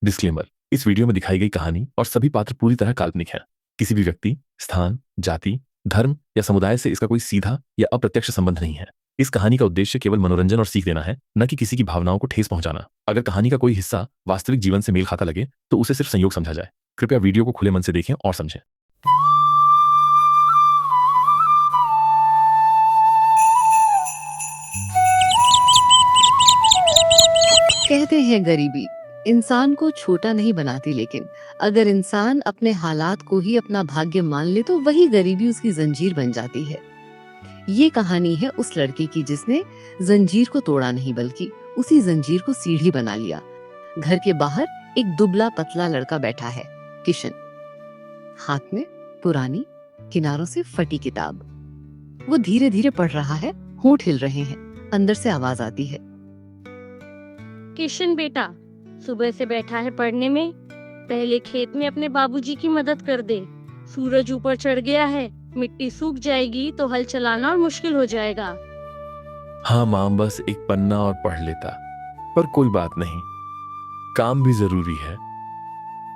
Disclaimer, इस video में दिखाई गई कहानी और सभी पात्र पूरी तरह काल्पनिक हैं। किसी भी व्यक्ति, स्थान, जाति, धर्म या समुदाय से इसका कोई सीधा या अप्रत्यक्ष संबंध नहीं है। इस कहानी का उद्देश्य केवल मनोरंजन और सीख देना है, न कि किसी की भावनाओं को ठेस पहुंचाना। अगर कहानी का कोई हिस्सा वास्तविक जीवन से मेल खाता लगे तो उसे सिर्फ संयोग समझा जाए। कृपया वीडियो को खुले मन से देखें और समझें। कहते हैं गरीबी इंसान को छोटा नहीं बनाती, लेकिन अगर इंसान अपने हालात को ही अपना भाग्य मान ले तो वही गरीबी उसकी जंजीर बन जाती है। ये कहानी है उस लड़के की जिसने जंजीर को तोड़ा नहीं बल्कि उसी जंजीर को सीढ़ी बना लिया। घर के बाहर एक दुबला पतला लड़का बैठा है, किशन। हाथ में पुरानी किनारों से फटी किताब। वो धीरे धीरे पढ़ रहा है, होंठ हिल रहे हैं। अंदर से आवाज आती है, किशन बेटा, सुबह से बैठा है पढ़ने में। पहले खेत में अपने बाबूजी की मदद कर दे। सूरज ऊपर चढ़ गया है, मिट्टी सूख जाएगी तो हल चलाना और मुश्किल हो जाएगा। हाँ माँ, बस एक पन्ना और पढ़ लेता, पर कोई बात नहीं, काम भी जरूरी है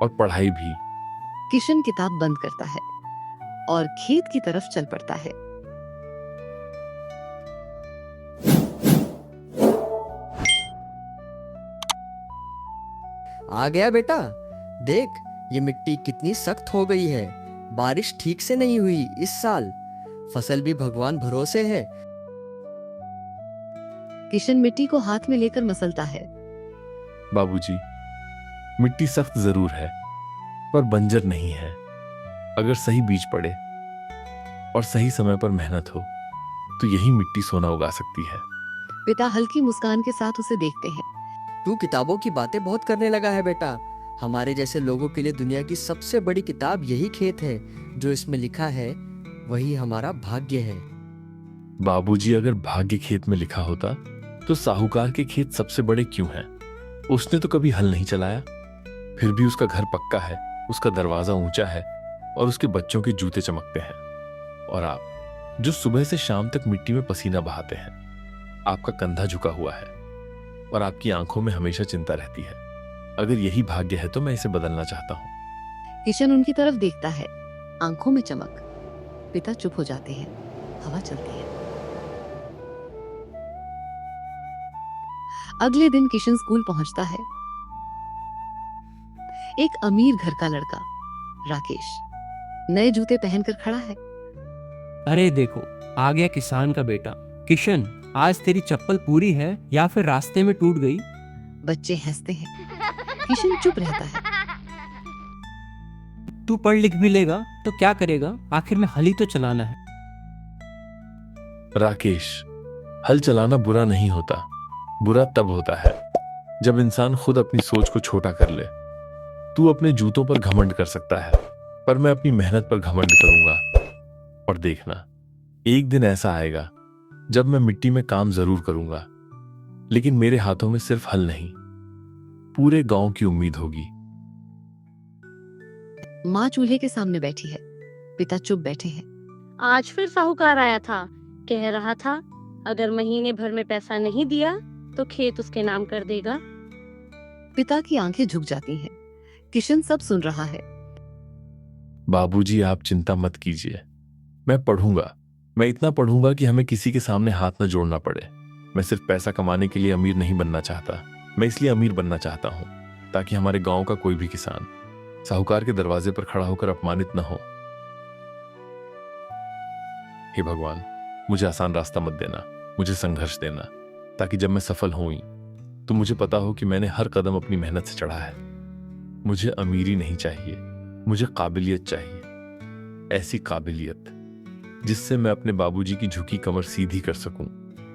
और पढ़ाई भी। किशन किताब बंद करता है और खेत की तरफ चल पड़ता है। आ गया बेटा, देख ये मिट्टी कितनी सख्त हो गई है। बारिश ठीक से नहीं हुई इस साल। फसल भी भगवान भरोसे है। किशन मिट्टी को हाथ में लेकर मसलता है। बाबूजी, मिट्टी सख्त जरूर है पर बंजर नहीं है। अगर सही बीज पड़े और सही समय पर मेहनत हो तो यही मिट्टी सोना उगा सकती है। पिता हल्की मुस्कान के साथ उसे देखते हैं। तू किताबों की बातें बहुत करने लगा है बेटा। हमारे जैसे लोगों के लिए दुनिया की सबसे बड़ी किताब यही खेत है। जो इसमें लिखा है वही हमारा भाग्य है। बाबूजी, अगर भाग्य खेत में लिखा होता तो साहूकार के खेत सबसे बड़े क्यों हैं? उसने तो कभी हल नहीं चलाया, फिर भी उसका घर पक्का है, उसका दरवाजा ऊंचा है और उसके बच्चों के जूते चमकते हैं। और आप जो सुबह से शाम तक मिट्टी में पसीना बहाते हैं, आपका कंधा झुका हुआ है और आपकी आंखों में हमेशा चिंता रहती है। अगर यही भाग्य है तो मैं इसे बदलना चाहता हूँ। किशन उनकी तरफ देखता है, आंखों में चमक। पिता चुप हो जाते हैं। हवा चलती है। अगले दिन किशन स्कूल पहुंचता है। एक अमीर घर का लड़का राकेश नए जूते पहनकर खड़ा है। अरे देखो, आ गया किसान का बेटा। किशन, आज तेरी चप्पल पूरी है या फिर रास्ते में टूट गई? बच्चे हंसते हैं। किशन चुप रहता है। तू पढ़ लिख भी लेगा तो क्या करेगा? आखिर में हल ही तो चलाना है। राकेश, हल चलाना बुरा नहीं होता। बुरा तब होता है जब इंसान खुद अपनी सोच को छोटा कर ले। तू अपने जूतों पर घमंड कर सकता है, पर मैं अपनी मेहनत पर घमंड करूंगा। और देखना, एक दिन ऐसा आएगा जब मैं मिट्टी में काम जरूर करूंगा, लेकिन मेरे हाथों में सिर्फ हल नहीं, पूरे गांव की उम्मीद होगी। माँ चूल्हे के सामने बैठी है। पिता चुप बैठे हैं। आज फिर साहूकार आया था। कह रहा था अगर महीने भर में पैसा नहीं दिया तो खेत उसके नाम कर देगा। पिता की आंखें झुक जाती हैं। किशन सब सुन रहा है। बाबूजी, आप चिंता मत कीजिए, मैं पढ़ूंगा। मैं इतना पढ़ूंगा कि हमें किसी के सामने हाथ न जोड़ना पड़े। मैं सिर्फ पैसा कमाने के लिए अमीर नहीं बनना चाहता। मैं इसलिए अमीर बनना चाहता हूं ताकि हमारे गांव का कोई भी किसान साहूकार के दरवाजे पर खड़ा होकर अपमानित न हो। हे भगवान, मुझे आसान रास्ता मत देना, मुझे संघर्ष देना, ताकि जब मैं सफल हुई तो मुझे पता हो कि मैंने हर कदम अपनी मेहनत से चढ़ा है। मुझे अमीरी नहीं चाहिए, मुझे काबिलियत चाहिए। ऐसी काबिलियत जिससे मैं अपने बाबूजी की झुकी कमर सीधी कर सकूं।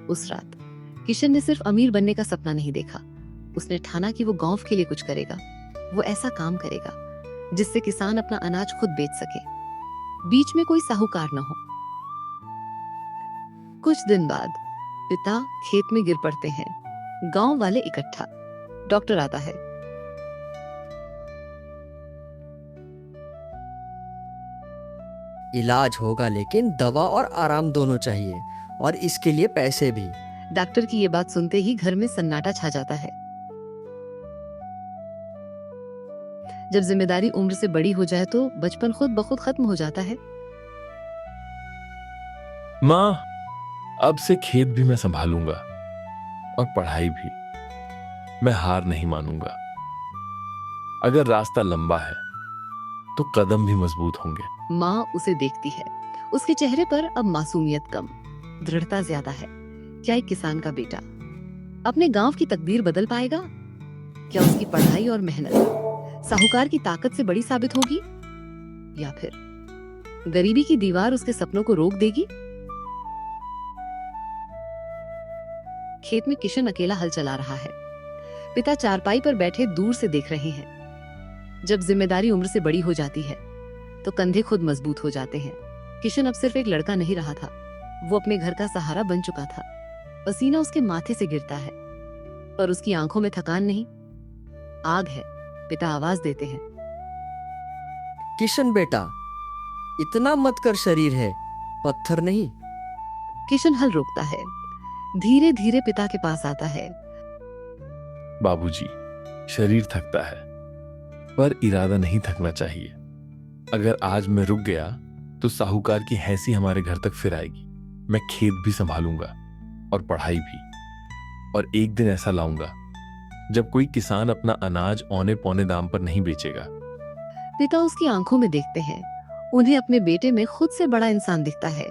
उस रात किशन ने सिर्फ अमीर बनने का सपना नहीं देखा। उसने ठाना कि वो गांव के लिए कुछ करेगा। वो ऐसा काम करेगा जिससे किसान अपना अनाज खुद बेच सके, बीच में कोई साहूकार न हो। कुछ दिन बाद पिता खेत में गिर पड़ते हैं। गांव वाले इकट्ठा। डॉक्टर आता है। इलाज होगा, लेकिन दवा और आराम दोनों चाहिए, और इसके लिए पैसे भी। डॉक्टर की ये बात सुनते ही घर में सन्नाटा छा जाता है। जब जिम्मेदारी उम्र से बड़ी हो जाए तो बचपन खुद ब खुद खत्म हो जाता है। माँ, अब से खेत भी मैं संभालूंगा और पढ़ाई भी। मैं हार नहीं मानूंगा। अगर रास्ता लंबा है तो कदम भी मजबूत होंगे। माँ उसे देखती है। उसके चेहरे पर अब मासूमियत कम, दृढ़ता ज्यादा है। क्या एक किसान का बेटा अपने गांव की तकदीर बदल पाएगा? क्या उसकी पढ़ाई और मेहनत साहूकार की ताकत से बड़ी साबित होगी, या फिर गरीबी की दीवार उसके सपनों को रोक देगी? खेत में किशन अकेला हल चला रहा है। पिता चारपाई पर बैठे दूर से देख रहे हैं। जब जिम्मेदारी उम्र से बड़ी हो जाती है तो कंधे खुद मजबूत हो जाते हैं। किशन अब सिर्फ एक लड़का नहीं रहा था, वो अपने घर का सहारा बन चुका था। पसीना उसके माथे से गिरता है, पर उसकी आंखों में थकान नहीं, आग है। पिता आवाज देते हैं, किशन बेटा, इतना मत कर, शरीर है, पत्थर नहीं। किशन हल रोकता है, धीरे धीरे पिता के पास आता है। बाबूजी, शरीर थकता है पर इरादा नहीं थकना चाहिए। अगर आज मैं रुक गया तो साहूकार की हैसी हमारे घर तक फिर आएगी। मैं खेत भी संभालूंगा और पढ़ाई भी, और एक दिन ऐसा लाऊंगा जब कोई किसान अपना अनाज औने पौने दाम पर नहीं बेचेगा। पिता उसकी आंखों में देखते हैं। उन्हें अपने बेटे में खुद से बड़ा इंसान दिखता है।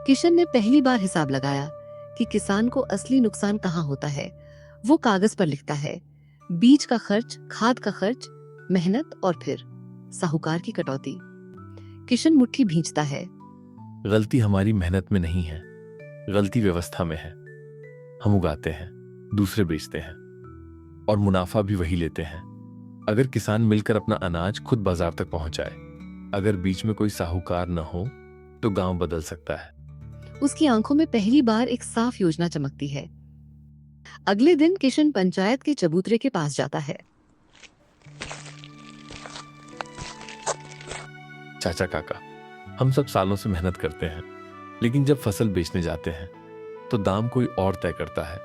किशन ने पहली बार हिसाब लगाया कि किसान को असली नुकसान कहाँ होता है। वो कागज पर लिखता है, बीज का खर्च, खाद का खर्च, मेहनत और फिर साहूकार की कटौती। किशन मुट्ठी भींचता है। गलती हमारी मेहनत में नहीं है, गलती व्यवस्था में है। हम उगाते हैं, दूसरे बेचते हैं और मुनाफा भी वही लेते हैं। अगर किसान मिलकर अपना अनाज खुद बाजार तक पहुंचाए, अगर बीच में कोई साहूकार न हो, तो गांव बदल सकता है। उसकी आंखों में पहली बार एक साफ योजना चमकती है। अगले दिन किशन पंचायत के चबूतरे के पास जाता है। चाचा काका, हम सब सालों से मेहनत करते हैं, लेकिन जब फसल बेचने जाते हैं तो दाम कोई और तय करता है।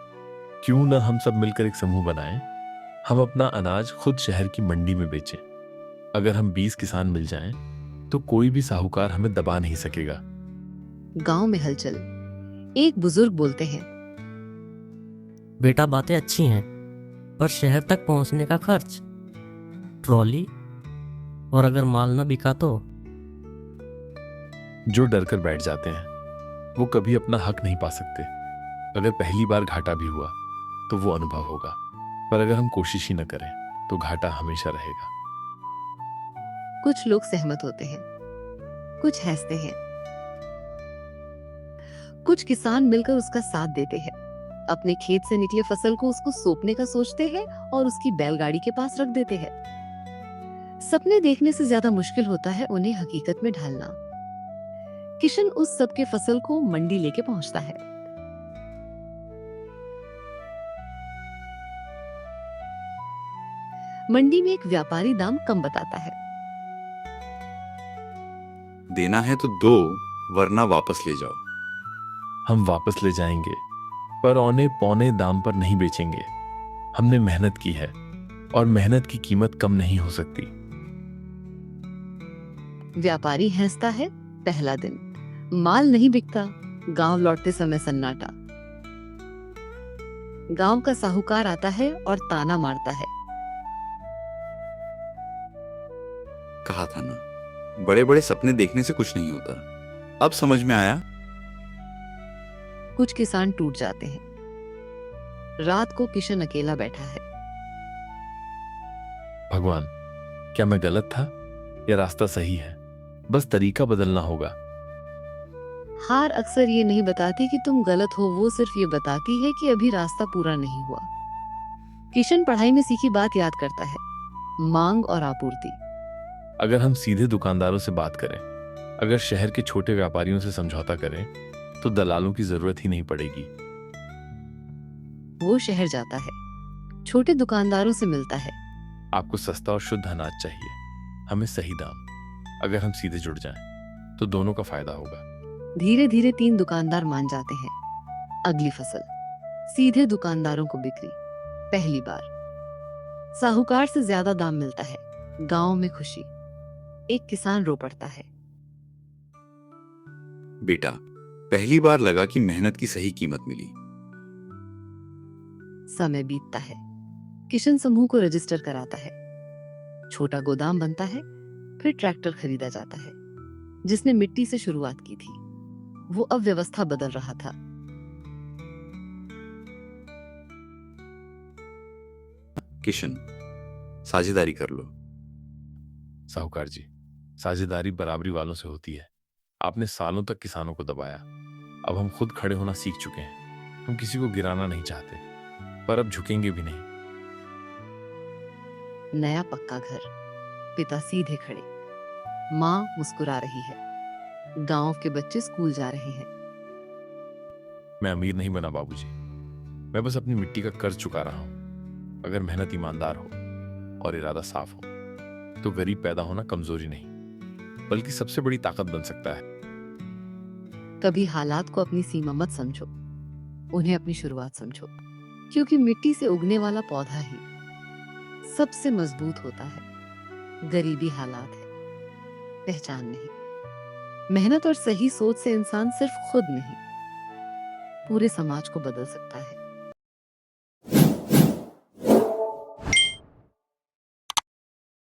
क्यों न हम सब मिलकर एक समूह बनाएं? हम अपना अनाज खुद शहर की मंडी में बेचें। अगर हम 20 किसान मिल जाएं, तो कोई भी साहूकार हमें दबा नहीं सकेगा। गांव में हलचल। एक बुजुर्ग बोलते हैं, बेटा, बातें अच्छी हैं, पर शहर तक पहुंचने का खर्च, ट्रॉली, और अगर माल न बिका तो। जो डर कर बैठ जाते हैं वो कभी अपना हक नहीं पा सकते। अगर पहली बार घाटा भी हुआ तो वो अनुभव होगा, पर अगर हम कोशिश ही न करें तो घाटा हमेशा रहेगा। कुछ लोग सहमत होते हैं, कुछ हंसते हैं, कुछ किसान मिलकर उसका साथ देते हैं। अपने खेत से निकले फसल को उसको सौंपने का सोचते हैं और उसकी बैलगाड़ी के पास रख देते हैं। सपने देखने से ज्यादा मुश्किल होता है उन्हें हकीकत में ढालना। किशन उस सबके फसल को मंडी लेके पहुंचता है। मंडी में एक व्यापारी दाम कम बताता है। देना है तो दो, वरना वापस ले जाओ। हम वापस ले जाएंगे, पर औने पौने दाम पर नहीं बेचेंगे। हमने मेहनत की है और मेहनत की कीमत कम नहीं हो सकती। व्यापारी हंसता है। पहला दिन माल नहीं बिकता। गांव लौटते समय सन्नाटा। गांव का साहूकार आता है और ताना मारता है, कहा था ना, बड़े बड़े सपने देखने से कुछ नहीं होता। अब समझ में आया। कुछ किसान टूट जाते हैं। रात को किशन अकेला बैठा है। भगवान, क्या मैं गलत था या रास्ता सही है? बस तरीका बदलना होगा। हार अक्सर ये नहीं बताती कि तुम गलत हो, वो सिर्फ ये बताती है कि अभी रास्ता पूरा नहीं हुआ। किशन पढ़ाई में सीखी बात याद करता है, मांग और आपूर्ति। अगर हम सीधे दुकानदारों से बात करें, अगर शहर के छोटे व्यापारियों से समझौता करें, तो दलालों की जरूरत ही नहीं पड़ेगी। वो शहर जाता है, छोटे दुकानदारों से मिलता है। आपको सस्ता और शुद्ध अनाज चाहिए, हमें सही दाम। अगर हम सीधे जुड़ जाएं, तो दोनों का फायदा होगा। धीरे धीरे 3 दुकानदार मान जाते हैं। अगली फसल सीधे दुकानदारों को बिक्री, पहली बार। साहूकार से ज्यादा दाम मिलता है, गांव में खुशी। एक किसान रो पड़ता है। बेटा, पहली बार लगा कि मेहनत की सही कीमत मिली। समय बीतता है। किशन समूह को रजिस्टर कराता है। छोटा गोदाम बनता है, फिर ट्रैक्टर खरीदा जाता है। जिसने मिट्टी से शुरुआत की थी, वो अब व्यवस्था बदल रहा था। किशन, साझेदारी कर लो। साहूकार जी, साझेदारी बराबरी वालों से होती है। आपने सालों तक किसानों को दबाया, अब हम खुद खड़े होना सीख चुके हैं। हम किसी को गिराना नहीं चाहते, पर अब झुकेंगे भी नहीं। नया पक्का घर, पिता सीधे खड़े, माँ मुस्कुरा रही है, गांव के बच्चे स्कूल जा रहे हैं। मैं अमीर नहीं बना बाबूजी, मैं बस अपनी मिट्टी का कर्ज चुका रहा हूं। अगर मेहनत ईमानदार हो और इरादा साफ हो तो गरीब पैदा होना कमजोरी नहीं, बल्कि सबसे बड़ी ताकत बन सकता है। कभी हालात को अपनी सीमा मत समझो, उन्हें अपनी शुरुआत समझो, क्योंकि मिट्टी से उगने वाला पौधा ही सबसे मजबूत होता है। गरीबी हालात है, पहचान नहीं। मेहनत और सही सोच से इंसान सिर्फ खुद नहीं, पूरे समाज को बदल सकता है।